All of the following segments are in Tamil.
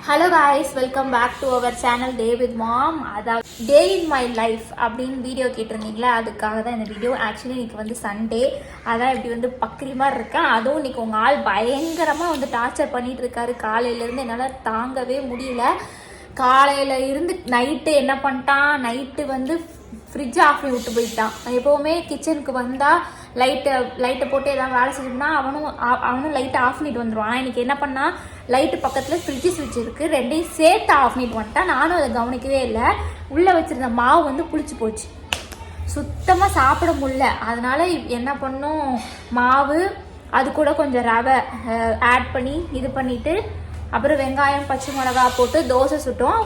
Hello guys, welcome back to our channel day with mom. அதாவது டே இன் மை லைஃப் அப்படின்னு வீடியோ கேட்டிருந்தீங்களா, அதுக்காக தான் இந்த வீடியோ. ஆக்சுவலி இன்னைக்கு வந்து சண்டே, அதான் இப்படி வந்து பக்ரி மாதிரி இருக்கேன். அதுவும் இன்னைக்கு உங்கள் ஆள் பயங்கரமாக வந்து டார்ச்சர் பண்ணிட்டு இருக்காரு. காலையிலேருந்து என்னால் தாங்கவே முடியல. காலையில் இருந்து நைட்டு என்ன பண்ணிட்டான், நைட்டு வந்து ஃப்ரிட்ஜ் ஆஃப் பண்ணி விட்டு போயிட்டான். எப்போவுமே கிச்சனுக்கு வந்தால் லைட்டை போட்டு எதாவது வேலை செஞ்சோம்னா அவனும் லைட்டை ஆஃப் பண்ணிட்டு வந்துடுவான். ஆனால் இன்றைக்கி என்ன பண்ணால், லைட்டு பக்கத்தில் ஃப்ரிட்ஜு ஸ்விட்ச் இருக்குது, ரெண்டையும் சேர்த்து ஆஃப் பண்ணிட்டு வந்துட்டான். நானும் அதை கவனிக்கவே இல்லை. உள்ளே வச்சுருந்த மாவு வந்து புளிச்சு போச்சு, சுத்தமாக சாப்பிட முடியல. அதனால் என்ன பண்ணோம், மாவு அது கூட கொஞ்சம் ரவை ஆட் பண்ணி இது பண்ணிவிட்டு அப்புறம் வெங்காயம் பச்சை மிளகா போட்டு தோசை சுட்டோம்.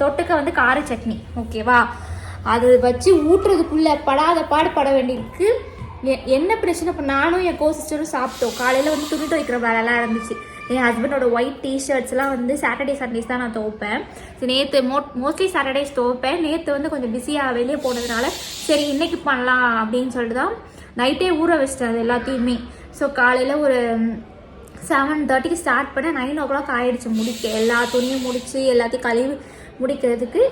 தொட்டுக்க வந்து கார சட்னி. ஓகேவா, அது வச்சு ஊட்டுறதுக்குள்ளே படாத பாடுபட வேண்டியிருக்கு. என்ன பிரச்சனை, இப்போ நானும் என் சிஸ்டரும் சாப்பிட்டோம். காலையில் வந்து துணி துவைக்கிற வேலைலாம் இருந்துச்சு. என் ஹஸ்பண்டோட ஒயிட் டிஷர்ட்ஸ்லாம் வந்து சாட்டர்டே சண்டேஸ் தான் நான் துவைப்பேன். நேற்று மோஸ்ட்லி சாட்டர்டேஸ் துவைப்பேன். நேற்று வந்து கொஞ்சம் பிஸியாக வெளியே போனதுனால சரி இன்னைக்கு பண்ணலாம் அப்படின்னு சொல்லிட்டு தான் நைட்டே ஊற வச்சிட்டேன் அது எல்லாத்தையுமே. ஸோ காலையில் ஒரு 7:30க்கு ஸ்டார்ட் பண்ண 9 o'clock ஆகிடுச்சு முடிக்க. எல்லா துணியும் முடித்து எல்லாத்தையும் கழுவி முடிக்கிறதுக்கு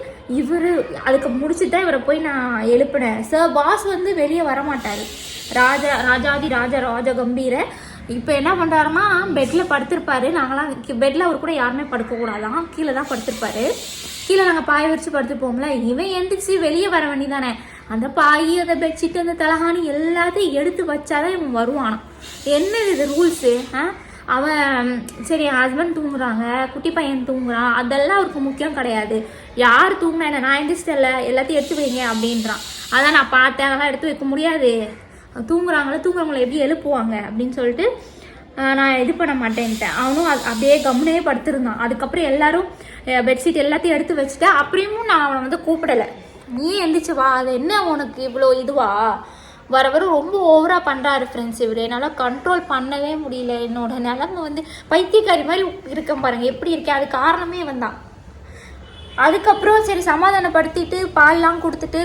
இவர் அதுக்கு முடிச்சுட்டு தான் இவரை போய் நான் எழுப்பினேன். சார் பாஸ் வந்து வெளியே வரமாட்டார், ராஜ கம்பீர. இப்போ என்ன பண்ணுறாருன்னா, பெட்டில் படுத்திருப்பாரு. நாங்களாம் பெட்டில் அவர் கூட யாருமே படுக்கக்கூடாதான், கீழே தான் படுத்திருப்பாரு. கீழே நாங்கள் பாய் வச்சு படுத்துப்போம்ல. இவன் எந்திரிச்சு வெளியே வர வேண்டிதானே, அந்த பாய் அந்த பெட்ஷீட் அந்த தலகாணி எல்லாத்தையும் எடுத்து வச்சாதான் இவன் வருவானான். என்ன இது ரூல்ஸு? அவன் சரி என் ஹஸ்பண்ட் தூங்குறாங்க, குட்டி பையன் தூங்குறான், அதெல்லாம் அவருக்கு முக்கியம் கிடையாது. யார் தூங்கினா என்ன, நான் எந்திரிச்சிட்டல எல்லாத்தையும் எடுத்து வைங்க அப்படின்றான். அதான் நான் பார்த்தேன், அதெல்லாம் எடுத்து வைக்க முடியாது, தூங்குறவங்களை எப்படி எழுப்புவாங்க அப்படின்னு சொல்லிட்டு நான் இது பண்ண மாட்டேன்ட்டேன். அவனும் அப்படியே கம்முனே படுத்திருந்தான். அதுக்கப்புறம் எல்லாரும் பெட்ஷீட் எல்லாத்தையும் எடுத்து வச்சுட்டு அப்புறமும் நான் அவனை வந்து கூப்பிடலை. நீ எந்திரிச்சு வா, அது என்ன உனக்கு இவ்வளோ இதுவா, வர ரொம்ப ஓவராக பண்ணுறாரு ஃப்ரெண்ட்ஸ். இவர் என்னால் கண்ட்ரோல் பண்ணவே முடியல. என்னோட நிலமை வந்து பைத்தியக்காரி மாதிரி இருக்கேன் பாருங்கள், எப்படி இருக்கேன். அது காரணமே வந்தான். அதுக்கப்புறம் சரி சமாதானப்படுத்திட்டு பால்லாம் கொடுத்துட்டு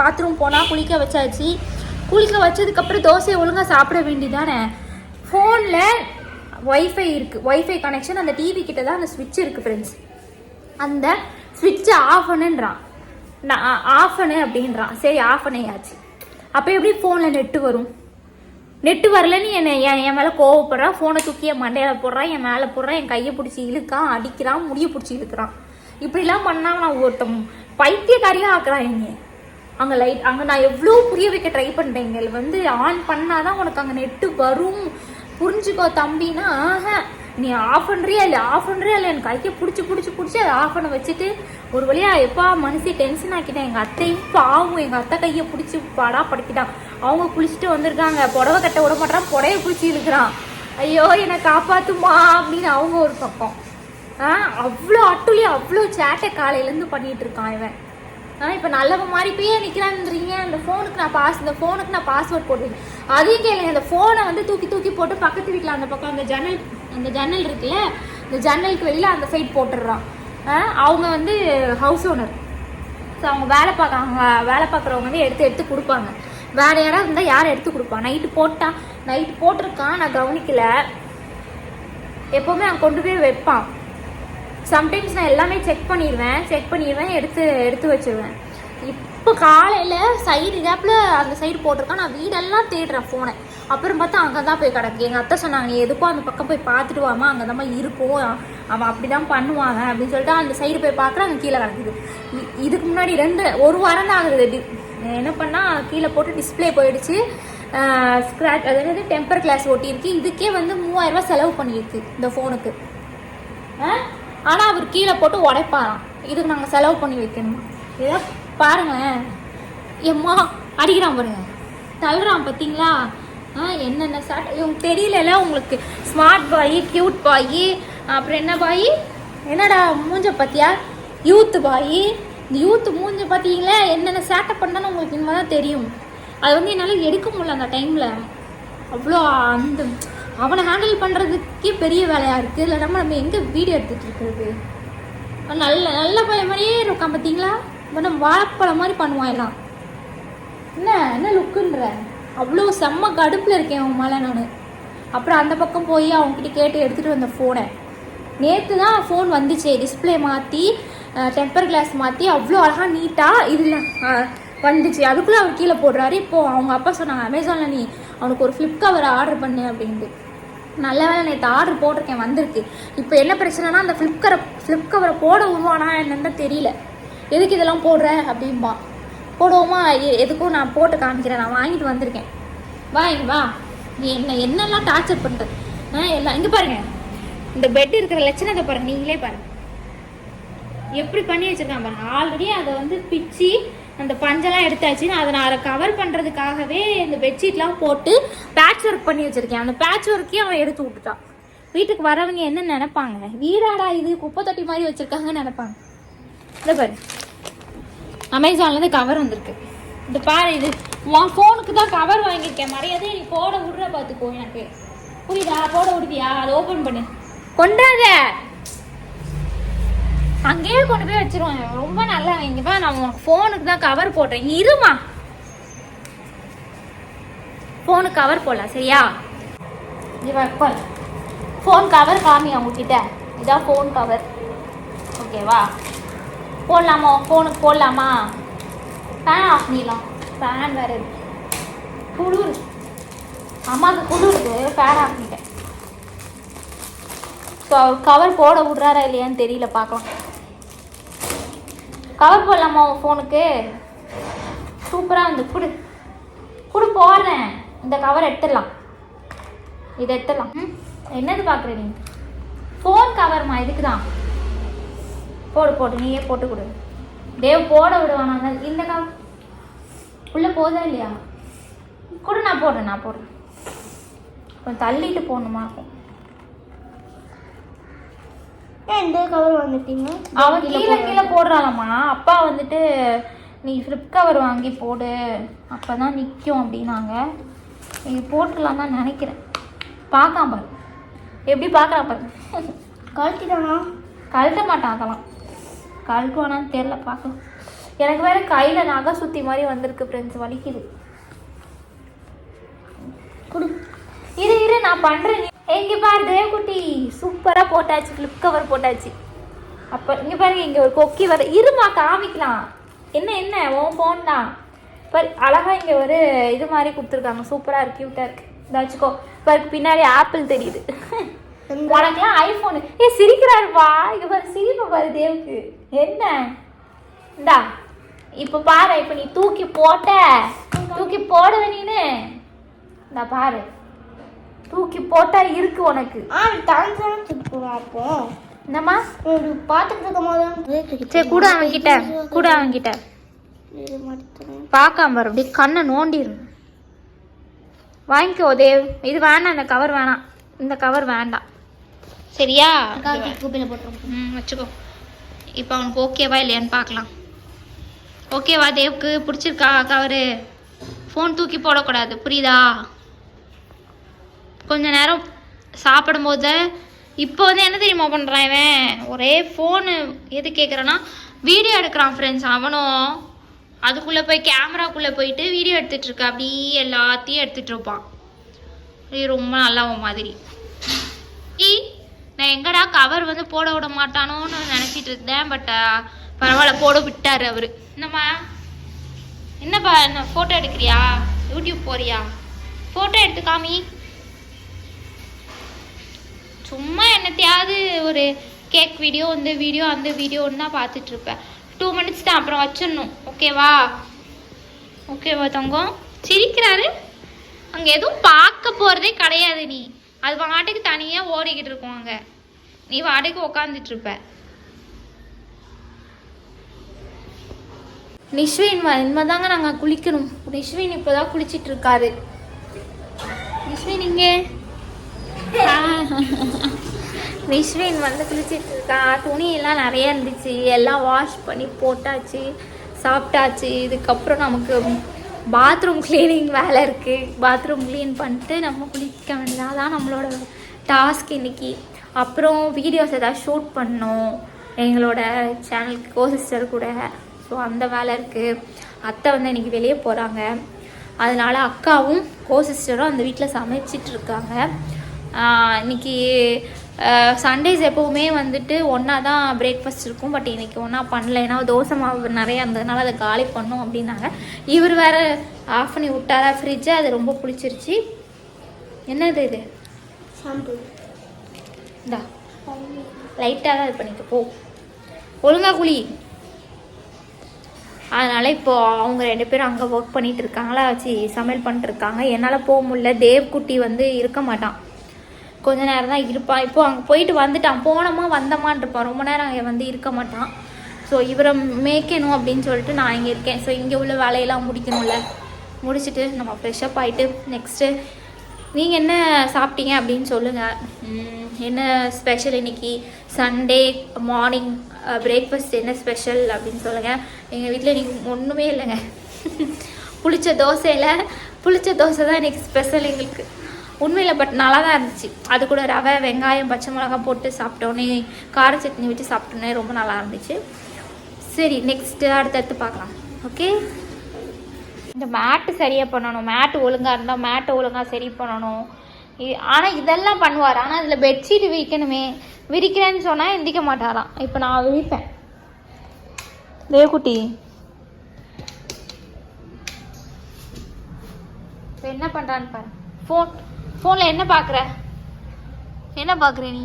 பாத்ரூம் போனால் குளிக்க வச்சாச்சு. குளிக்க வச்சதுக்கப்புறம் தோசையை ஒழுங்காக சாப்பிட வேண்டியதானே. ஃபோனில் ஒய்ஃபை இருக்குது, ஒய்ஃபை கனெக்ஷன். அந்த டிவி கிட்ட தான் அந்த ஸ்விட்ச் இருக்குது ஃப்ரெண்ட்ஸ். அந்த ஸ்விட்சை ஆஃப் பண்ணுன்றான், நான் ஆஃப் பண்ணு அப்படின்றான். சரி ஆஃப் பண்ணியாச்சு. அப்போ எப்படி ஃபோனில் நெட்டு வரும்? நெட்டு வரலன்னு என் மேலே கோவப்படுறான். ஃபோனை தூக்கி என் மண்டையில் போடுறான், என் மேலே போடுறான், என் கையை பிடிச்சி இழுக்கான், அடிக்கிறான், முடியை பிடிச்சி இழுக்கிறான். இப்படிலாம் பண்ணால் நான் ஒருத்தம் பைத்தியக்காரியாக ஆக்குறான். அங்கே நான் எவ்வளோ புரிய வைக்க ட்ரை பண்ணுறேன். இங்கே வந்து ஆன் பண்ணாதான் உனக்கு அங்கே நெட்டு வரும், புரிஞ்சுக்கோ தம்பின்னா. நீ ஆஃப் பண்ணுறியா இல்லை என் கையை பிடிச்சி அதை ஆஃப் பண்ண வச்சுட்டு ஒரு வழியாக எப்பா மனசு டென்ஷன் ஆக்கிட்டேன். எங்கள் அத்தையும் பாவம், எங்கள் அத்தை கையை பிடிச்சி படுத்திட்டான். அவங்க குளிச்சுட்டு வந்திருக்காங்க, புடவை கட்ட விட மாட்டான், புடவை பிடிச்சி இழுக்கிறான். ஐயோ என்னை காப்பாற்றுமா அப்படின்னு அவங்க ஒரு பக்கம். அவ்வளோ அட்டுலி அவ்வளோ சேட்டை காலையிலேருந்து பண்ணிகிட்டு இருக்கான் இவன். இப்போ நல்லவன் மாதிரி போய் நிற்கிறான்றீங்க. இந்த ஃபோனுக்கு நான் பாஸ்வேர்ட் போட்டுருக்கேன். அதையும் கேளுங்க, இந்த ஃபோனை வந்து தூக்கி போட்டு பக்கத்து வீட்டில் அந்த பக்கம் அந்த ஜன்னல் இருக்குல்ல, இந்த ஜன்னலுக்கு வெளியில் அந்த சைட் போட்டுடுறான். அவங்க வந்து ஹவுஸ் ஓனர். ஸோ அவங்க வேலை பார்க்குறவங்க வந்து எடுத்து கொடுப்பாங்க. வேறு யாராவது இருந்தால் யாரும் எடுத்து கொடுப்பான். நைட்டு போட்டிருக்கான், நான் கவனிக்கல. எப்போவுமே அவன் கொண்டு போய் வைப்பான். சம்டைம்ஸ் நான் எல்லாமே செக் பண்ணிடுவேன், எடுத்து வச்சிருவேன். இப்போ காலையில் சைடு கேப்பில் அந்த சைடு போட்டிருக்கான். நான் வீடெல்லாம் தேடுறேன் ஃபோனை. அப்புறம் பார்த்தா அங்கே தான் போய் கிடக்கு. எங்கள் அத்தை சொன்னாங்க, நீ எதுக்கும் அந்த பக்கம் போய் பார்த்துட்டு வாமா, அங்கே தான் இருக்கும், அவன் அப்படி தான் பண்ணுவாங்க அப்படின்னு சொல்லிட்டு அந்த சைடு போய் பார்க்குறேன். அங்கே கீழே கிடக்குது. இதுக்கு முன்னாடி ஒரு வாரம் தான் ஆகுது. என்ன பண்ணால் கீழே போட்டு டிஸ்பிளே போயிடுச்சு, ஸ்க்ராட்ச், அதாவது டெம்பர் கிளாஸ் ஒட்டியிருக்கு. இதுக்கே வந்து 3000 ரூபா செலவு பண்ணியிருக்கு இந்த ஃபோனுக்கு. ஆனால் அவர் கீழே போட்டு உடைப்பாராம். இதுக்கு நாங்கள் செலவு பண்ணி வைக்கணுமா? ஏதோ பாருங்களேன், எம்மா அடிக்கிறான் பாருங்க, தள்ளுறான் பார்த்தீங்களா? என்னென்ன சாட் இவங்க தெரியல உங்களுக்கு. ஸ்மார்ட் பாய், க்யூட் பாய், அப்புறம் என்ன பாய், என்னடா மூஞ்ச பார்த்தியா, யூத்து பாய். இந்த யூத்து மூஞ்ச பார்த்தீங்களா, என்னென்ன சேட்டை பண்ணான்னு உங்களுக்கு இனிமே தான் தெரியும். அது வந்து என்னால் எடுக்க முடியல அந்த டைமில். அவ்வளோ அந்த அவனை ஹேண்டில் பண்ணுறதுக்கே பெரிய வேலையாக இருக்குது. இல்லை நம்ம எங்கே வீடியோ எடுத்துகிட்டு இருக்கிறது. நல்ல பழைய மாதிரியே இருக்கான் பார்த்தீங்களா, நம்ம வாழைப்பழம் மாதிரி பண்ணுவான் எல்லாம். என்ன லுக்குன்ற அவ்வளோ செம்ம கடுப்பில் இருக்கேன் அவன் மேலே நான். அப்புறம் அந்த பக்கம் போய் அவங்ககிட்ட கேட்டு எடுத்துகிட்டு வந்த ஃபோனை. நேற்று தான் ஃபோன் வந்துச்சு, டிஸ்பிளே மாற்றி டெம்பர் கிளாஸ் மாற்றி அவ்வளோ அழகாக நீட்டாக இதில் வந்துச்சு. அதுக்குள்ளே அவர் கீழே போடுறாரு. இப்போது அவங்க அப்பா சொன்னாங்க அமேசானில் நீ அவனுக்கு ஒரு ஃப்ளிப் கவர் ஆர்டர் பண்ணு அப்படின்ட்டு. நல்ல வேலை நேற்று ஆர்டர் போட்டிருக்கேன், வந்திருக்கு. இப்போ என்ன பிரச்சனைனா அந்த ஃப்ளிப் கவரை போட விடுவானா என்னன்னு தெரியல. எதுக்கு இதெல்லாம் போடுற அப்படின்பா. போடுவோமா, எதுக்கும் நான் போட்டு காமிக்கிறேன். நான் வாங்கிட்டு வந்திருக்கேன். வா இங்கே வா. நீ என்னெல்லாம் டார்ச்சர் பண்ணுறது எல்லாம் இங்கே பாருங்கள். இந்த பெட் இருக்கிற லட்சணத்தை பாருங்கள், நீங்களே பாருங்கள் எப்படி பண்ணி வச்சுருக்கான் பாருங்கள். ஆல்ரெடி அதை வந்து பிச்சு அந்த பஞ்செல்லாம் எடுத்தாச்சு. நான் அதை கவர் பண்ணுறதுக்காகவே இந்த பெட்ஷீட்லாம் போட்டு பேட்ச் ஒர்க் பண்ணி வச்சுருக்கேன். அந்த பேட்ச் ஒர்க்கையும் அவன் எடுத்து விட்டுட்டான். வீட்டுக்கு வரவங்க என்ன நினைப்பாங்க, வீடாடா இது குப்பை தொட்டி மாதிரி வச்சுருக்காங்கன்னு நினைப்பாங்க. இதை பாரு, அமேசான்லேருந்து கவர் வந்திருக்கு. இந்த பாரு, இது உன் ஃபோனுக்கு தான் கவர் வாங்கியிருக்கேன். மரியாதையை நீ போட விடுற பார்த்துக்கோ. எனக்கு புரியுதா? போட விடுவியா? அதை ஓப்பன் பண்ணு. கொண்டாத, அங்கேயே கொண்டு போய் வச்சிருவேன். ரொம்ப நல்லா வைங்கப்பா. நான் உனக்கு ஃபோனுக்கு தான் கவர் போட்டேன். இருமா, ஃபோனுக்கு கவர் போடலாம் சரியா? ஃபோன் கவர் காமி அவங்கக்கிட்ட. இதான் ஃபோன் கவர், ஓகேவா? போடலாமா? ஃபோனுக்கு போடலாமா? ஃபேன் ஆஃப் பண்ணிடலாம். ஃபேன் வேறு குளிர், அம்மாவுக்கு குளிருக்கு, ஃபேன் ஆஃப் பண்ணிட்டேன். ஸோ அவர் கவர் போட விட்றாரா இல்லையான்னு தெரியல, பார்க்கலாம். கவர் போடலாமா உன் ஃபோனுக்கு? சூப்பராக வந்து குடு போடுறேன். இந்த கவர் எடுத்துடலாம், இதை எடுத்துடலாம். என்னது பார்க்குற நீ? ஃபோன் கவர்மா, இதுக்கு தான். போடு நீயே போட்டு கொடு. தேவ் போட விடுவானாங்க. இந்த கவர் உள்ளே போதா இல்லையா? கூட நான் போடுறேன். கொஞ்சம் தள்ளிட்டு போகணுமா இருக்கும். இந்த கவர் வந்துட்டீங்க. அவன் கீழே போடுறாளம்மா. அப்பா வந்துட்டு நீ ஃப்ளிப் கவர் வாங்கி போடு, அப்போ தான் நிற்கும் அப்படின்னாங்க. நீங்கள் போட்டுடலாம் தான் நினைக்கிறேன். பார்க்காம பாரு, எப்படி பார்க்கலாம் பாரு. கழட்டிட்டானா? கழட்ட மாட்டான், அதெல்லாம் கழட்டுவானான்னு தெரில, பார்க்கலாம். எனக்கு வேறு கையில் நகை சுற்றி மாதிரி வந்திருக்கு ஃப்ரெண்ட்ஸ், வலிக்குது. இரு நான் பண்ணுறேன். இங்கே பாரு தேவக்குட்டி, சூப்பராக போட்டாச்சு, ஃப்ளிப் கவர் போட்டாச்சு. அப்போ இங்கே பாருங்க, இங்கே ஒரு கொக்கி வர. இருமா காமிக்கலாம். என்ன உன் ஃபோன் தான் பாரு. அழகாக இங்கே ஒரு இது மாதிரி கொடுத்துருக்காங்க, சூப்பராக இருக்கு, க்யூட்டாக இருக்குது. இந்த வச்சுக்கோ பாரு, பின்னாடி ஆப்பிள் தெரியுது. உனக்குலாம் ஐஃபோனு. சிரிக்கிறாருப்பா. இங்கே பாரு, சிரிப்பா பாரு தேவுக்கு. என்ன இந்தா இப்போ பாரு, இப்போ நீ தூக்கி போடுவ நீனு. இந்தா பாரு, தூக்கி போட்டா இருக்கு உனக்கு. அப்போ என்னம்மா பார்த்துட்டு இருக்கும் போது சரி கூட அவன்கிட்ட பார்க்காம பாரு, அப்படியே கண்ணை நோண்டிரு. வாங்கிக்கோ தேவ். இது வேணாம், இந்த கவர் வேணாம், இந்த கவர் வேண்டாம் சரியா? வச்சுக்கோ. இப்போ அவனுக்கு ஓகேவா இல்லையான்னு பார்க்கலாம். ஓகேவா தேவுக்கு? பிடிச்சிருக்கா கவரு? ஃபோன் தூக்கி போடக்கூடாது, புரியுதா? கொஞ்ச நேரம் சாப்பிடும் போது இப்போ வந்து என்ன தெரியுமா பண்ணுறான் இவன்? ஒரே ஃபோனு எது கேட்குறான்னா வீடியோ எடுக்கிறான் ஃப்ரெண்ட்ஸ். அவனும் அதுக்குள்ளே போய் கேமராக்குள்ளே போயிட்டு வீடியோ எடுத்துகிட்ருக்கா. அப்படி எல்லாத்தையும் எடுத்துகிட்டு இருப்பான். ரொம்ப நல்லா மாதிரி. நான் எங்கடா கவர் வந்து போட விட மாட்டானோன்னு நினச்சிட்டு இருந்தேன். பட் பரவாயில்ல, போட விட்டார் அவர். என்னப்பா என்ன ஃபோட்டோ எடுக்கிறியா? யூடியூப் போறியா? ஃபோட்டோ எடுத்து காமி. சும்மா என்னத்தையாவது ஒரு கேக் வீடியோ, இந்த வீடியோ அந்த வீடியோன்னு தான் பார்த்துட்ருப்பேன். 2 மினிட்ஸ் தான், அப்புறம் வச்சிடணும். ஓகேவா தங்கம்? சிரிக்கிறாரு. அங்கே எதுவும் பார்க்க போகிறதே கிடையாது. நீ அது வாட்டுக்கு தனியாக ஓடிக்கிட்டு இருக்கோம். அங்கே நீ வாட்டுக்கு உக்காந்துட்ருப்ப. நிஷ்வின் இனிமேதாங்க நாங்கள் குளிக்கணும். நிஷ்வின் இப்போ தான் குளிச்சிட்ருக்காரு. நிஷ்வின் இங்கே நிஷ்வின் வந்து குளிச்சிட்டு இருக்கா. துணியெல்லாம் நிறைய இருந்துச்சு, எல்லாம் வாஷ் பண்ணி போட்டாச்சு, சாப்பிட்டாச்சு. இதுக்கப்புறம் நமக்கு பாத்ரூம் க்ளீனிங் வேலை இருக்குது. பாத்ரூம் க்ளீன் பண்ணிட்டு நம்ம குளிக்க வேண்டியது, அதான் நம்மளோட டாஸ்க் இன்னைக்கு. அப்புறம் வீடியோஸ் ஏதாவது ஷூட் பண்ணோம் எங்களோட சேனலுக்கு கோசிஸ்டர் கூட. ஸோ அந்த வேலை இருக்குது. அத்தை வந்து இன்றைக்கி வெளியே போகிறாங்க, அதனால் அக்காவும் கோசிஸ்டரும் அந்த வீட்டில் சமைச்சிட்ருக்காங்க. இன்னைக்கு சண்டேஸ் எப்போவுமே வந்துட்டு ஒன்றா தான் பிரேக்ஃபாஸ்ட் இருக்கும். பட் இன்றைக்கி ஒன்றா பண்ணல, ஏன்னா தோசை மாவு நிறையா இருந்ததுனால அதை காலி பண்ணோம் அப்படின்னாங்க. இவர் வேறு ஆஃப் பண்ணி விட்டாரா ஃப்ரிட்ஜை, அது ரொம்ப பிடிச்சிருச்சு. என்னது இது? ஷாம்பு. இந்தா லைட்டாக தான் இது பண்ணிக்க போ, ஒழுங்கா குழி. அதனால் இப்போது அவங்க 2 பேரும் அங்கே ஒர்க் பண்ணிகிட்டு இருக்காங்களா, வச்சு சமையல் பண்ணிட்டுருக்காங்க. என்னால் போக முடியல. தேவ்குட்டி வந்து இருக்க மாட்டான், கொஞ்ச நேரம் தான் இருப்பான். இப்போது அங்கே போயிட்டு வந்துட்டான், போனோமா வந்தமான் இருப்பான், ரொம்ப நேரம் அங்கே வந்து இருக்க மாட்டான். ஸோ இவரை மேய்க்கணும் அப்படின்னு சொல்லிட்டு நான் இங்கே இருக்கேன். ஸோ இங்கே உள்ள வேலையெல்லாம் முடிக்கணும்ல, முடிச்சுட்டு நம்ம ஃப்ரெஷ்ஷப் ஆகிட்டு நெக்ஸ்ட்டு நீங்கள் என்ன சாப்பிட்டீங்க அப்படின்னு சொல்லுங்கள். என்ன ஸ்பெஷல் இன்றைக்கி சண்டே மார்னிங் பிரேக்ஃபாஸ்ட் என்ன ஸ்பெஷல் அப்படின்னு சொல்லுங்கள். எங்கள் வீட்டில் இன்றைக்கி ஒன்றுமே இல்லைங்க. புளிச்ச தோசை தான் இன்றைக்கி ஸ்பெஷல் எங்களுக்கு உண்மையில். பட் நல்லா தான் இருந்துச்சு. அது கூட ரவை, வெங்காயம், பச்சை மிளகாய் போட்டு சாப்பிட்டோன்னே, கார சட்னி வச்சு சாப்பிட்டோன்னே ரொம்ப நல்லா இருந்துச்சு. சரி, நெக்ஸ்ட்டு அடுத்தடுத்து பார்க்கலாம். ஓகே, இந்த மேட்டு சரியாக பண்ணணும். மேட்டு ஒழுங்காக இருந்தால் மேட்டை ஒழுங்காக சரி பண்ணணும். ஆனால் இதெல்லாம் பண்ணுவார். ஆனால் இதில் பெட்ஷீட் விரிக்கணுமே, விரிக்கிறேன்னு சொன்னால் எந்திக்க மாட்டாராம். இப்போ நான் விரிப்பேன். தேவக்குட்டி இப்போ என்ன பண்ணுறான்னு பாரு. ஃபோனில் என்ன பார்க்குற நீ?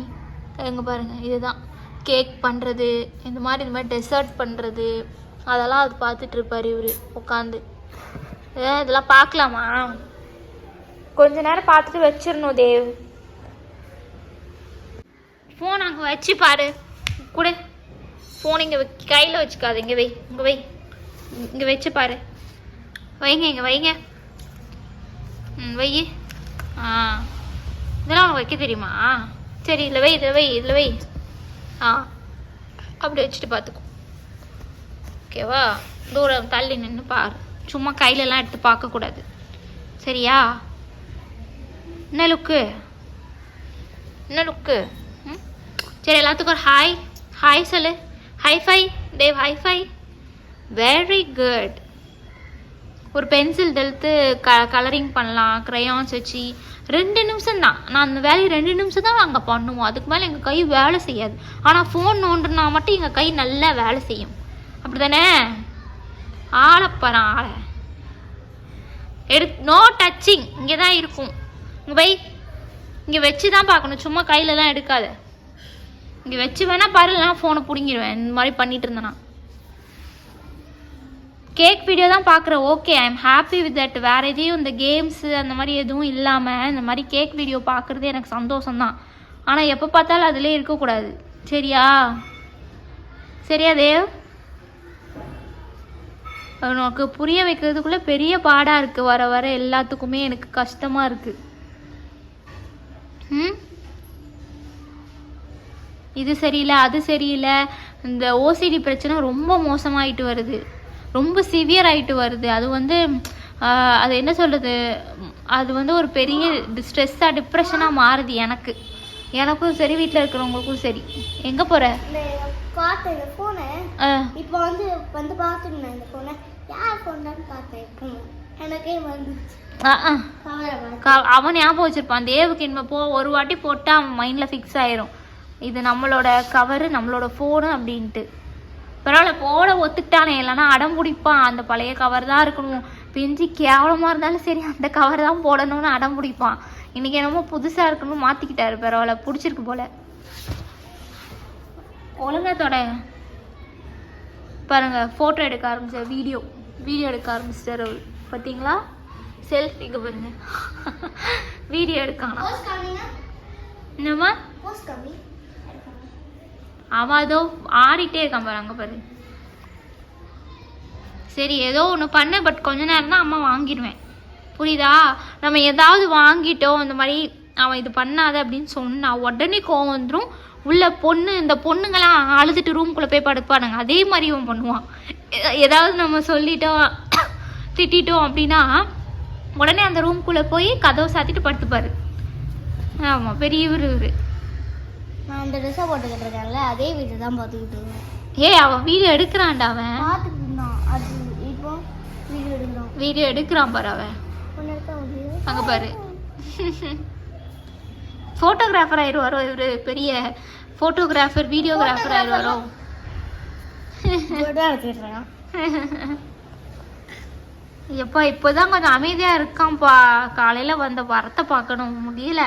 எங்கே பாருங்கள், இதுதான் கேக் பண்ணுறது, இந்த மாதிரி டெசர்ட் பண்ணுறது, அதெல்லாம் அது பார்த்துட்ருப்பார் இவர் உட்காந்து. இதெல்லாம் பார்க்கலாமா? கொஞ்ச நேரம் பார்த்துட்டு வச்சிடணும் தேவ். ஃபோன் அங்கே வச்சு பாரு கூட. ஃபோன் இங்கே கையில் வச்சுக்காது, இங்கே வை, இங்கே வச்சு பாரு. வைங்க, இங்கே வைங்க. வை. இதெல்லாம் உனக்கு வைக்க தெரியுமா? சரி, இதில் வை. அப்படி வச்சுட்டு பார்த்துக்கோ. ஓகேவா? தூரம் தள்ளி நின்று பாரு. சும்மா கையிலலாம் எடுத்து பார்க்கக்கூடாது, சரியா? என்ன லுக்கு? சரி, எல்லாத்துக்கும் ஒரு ஹாய் சொல்லு. High five Dev, high five. Very good. ஒரு பென்சில் எடுத்து கலரிங் பண்ணலாம், க்ரையான்ஸ் வச்சு. 2 நிமிஷம் தான். நான் அந்த வேலையை 2 நிமிஷம் தான் அங்கே பண்ணுவோம். அதுக்கு மேலே எங்கள் கை வேலை செய்யாது. ஆனால் ஃபோன் நோண்டுனா மட்டும் எங்கள் கை நல்லா வேலை செய்யும். அப்படி தானே? ஆளை நோ டச்சிங். இங்கே தான் இருக்கும். இங்கே வச்சு தான் பார்க்கணும், சும்மா கையிலலாம் எடுக்காத. இங்கே வச்சு வேணால் பாரு, இல்லைனா ஃபோனை பிடுங்கிடுவேன் இந்த மாதிரி பண்ணிட்டு இருந்தேன்னா. கேக் வீடியோ தான் பார்க்குறேன், okay, I am happy with that. வேறு எதையும் இந்த கேம்ஸு அந்த மாதிரி எதுவும் இல்லாமல் இந்த மாதிரி கேக் வீடியோ பார்க்குறது எனக்கு சந்தோஷம்தான். ஆனால் எப்போ பார்த்தாலும் அதிலே இருக்கக்கூடாது, சரியா தேவ்? உனக்கு புரிய வைக்கிறதுக்குள்ளே பெரிய பாடாக இருக்குது. வர எல்லாத்துக்குமே எனக்கு கஷ்டமாக இருக்குது. இது சரியில்லை, அது சரியில்லை. இந்த ஓசிடி பிரச்சனை ரொம்ப மோசமாயிட்டு வருது, ரொம்ப சிவியர் ஆகிட்டு வருது. அது அது என்ன சொல்கிறது, அது ஒரு பெரிய ஸ்ட்ரெஸ்ஸாக டிப்ரெஷனாக மாறுது. எனக்கும் சரி, வீட்டில் இருக்கிறவங்களுக்கும் சரி. எங்கே போகிற? பார்த்தேன் இந்த ஃபோனை. இப்போ வந்து பார்த்துருந்தேன் இந்த ஃபோனை. யார் ஃபோன்டான்னு பார்த்தேன், எனக்கே வந்துச்சு. அவன் ஞாபகம் வச்சிருப்பான். தேவுக்கு இனிமே ஒரு வாட்டி போட்டால் அவன் மைண்டில் ஃபிக்ஸ் ஆயிரும், இது நம்மளோட கவரு, நம்மளோட ஃபோனு அப்படின்ட்டு. பரவாயில்ல, போட ஒத்துக்கிட்டானே, இல்லைன்னா அடம் பிடிப்பான். அந்த பழைய கவர் தான் இருக்கணும், பிஞ்சு கேவலமாக இருந்தாலும் சரி அந்த கவர் தான் போடணும்னு அடம் பிடிப்பான். இன்றைக்கி என்னமோ புதுசாக இருக்கணும்னு மாற்றிக்கிட்டாரு. பரவாயில்ல, பிடிச்சிருக்கு போல். ஒழுங்கத்தோட பாருங்கள், ஃபோட்டோ எடுக்க ஆரம்பிச்சார், வீடியோ எடுக்க ஆரம்பிச்சிட்டார் அவர். பார்த்தீங்களா? செல்ஃபிக்கு பாருங்க, வீடியோ எடுக்கானா? என்னம்மா அவன் அதோ ஆடிட்டே இருக்கான் பாரு, அங்கே பாரு. சரி, ஏதோ ஒன்று பண்ண, பட் கொஞ்ச நேரம் தான் அம்மா வாங்கிடுவேன், புரியுதா? நம்ம ஏதாவது வாங்கிட்டோம் இந்த மாதிரி அவன் இது பண்ணாத அப்படின்னு சொன்னா உடனே கோவம் வந்துடும். உள்ள இந்த பொண்ணுங்களாம் அழுதுட்டு ரூம்குள்ளே போய் படுப்பானுங்க. அதே மாதிரி இவன் பண்ணுவான். ஏதாவது நம்ம சொல்லிட்டோம் திட்டோம் அப்படின்னா உடனே அந்த ரூம்குள்ளே போய் கதவை சாத்திட்டு படுத்துப்பாரு. ஆமாம், பெரிய இவரு. நான் அந்த ட்ரெஸ்ஸை போட்டுக்கிட்டு இருக்கேன்ல, அதே வீடியோ தான் பார்த்துக்கிட்டு இருக்கேன். அவன் வீடியோ எடுக்கிறான்டா, அவன் பார்த்துக்கிட்டு இருந்தான். அது இப்போ வீடியோ எடுக்கிறான் பாரு அவன், அங்கே பாரு. ஃபோட்டோகிராஃபர் ஆயிடுவாரோ இவர், பெரிய ஃபோட்டோகிராஃபர் வீடியோகிராஃபர் ஆயிடுவாரோ. எப்பா இப்போதான் கொஞ்சம் அமைதியா இருக்கான்ப்பா. காலையில வந்த வரத்தை பார்க்கணும் முடியல.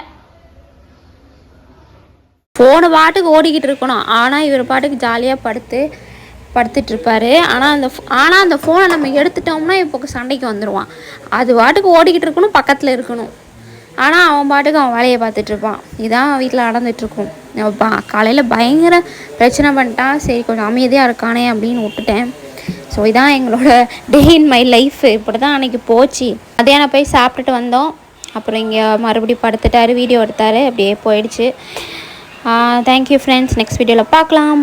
ஃபோனு பாட்டுக்கு ஓடிக்கிட்டு இருக்கணும், ஆனால் இவர் பாட்டுக்கு ஜாலியாக படுத்துட்டு இருப்பாரு. ஆனால் அந்த ஃபோனை நம்ம எடுத்துட்டோம்னா இப்போ சண்டைக்கு வந்துடுவான். அது பாட்டுக்கு ஓடிக்கிட்டு இருக்கணும், பக்கத்தில் இருக்கணும். ஆனால் அவன் பாட்டுக்கு அவன் வேலையை பார்த்துட்டு இருப்பான். இதான் வீட்டில் நடந்துட்டுருக்கும். காலையில் பயங்கர பிரச்சனை பண்ணிட்டான். சரி கொஞ்சம் அமைதியாக இருக்கானே அப்படின்னு விட்டுட்டேன். ஸோ இதான் எங்களோட டே இன் மை லைஃப். இப்படி தான் அன்றைக்கி போச்சு. மதியானம் போய் சாப்பிட்டுட்டு வந்தோம். அப்புறம் இங்கே மறுபடியும் படுத்துட்டார், வீடியோ எடுத்தார், அப்படியே போயிடுச்சு. Thank you friends. நெக்ஸ்ட் வீடியோவில் பார்க்கலாம்.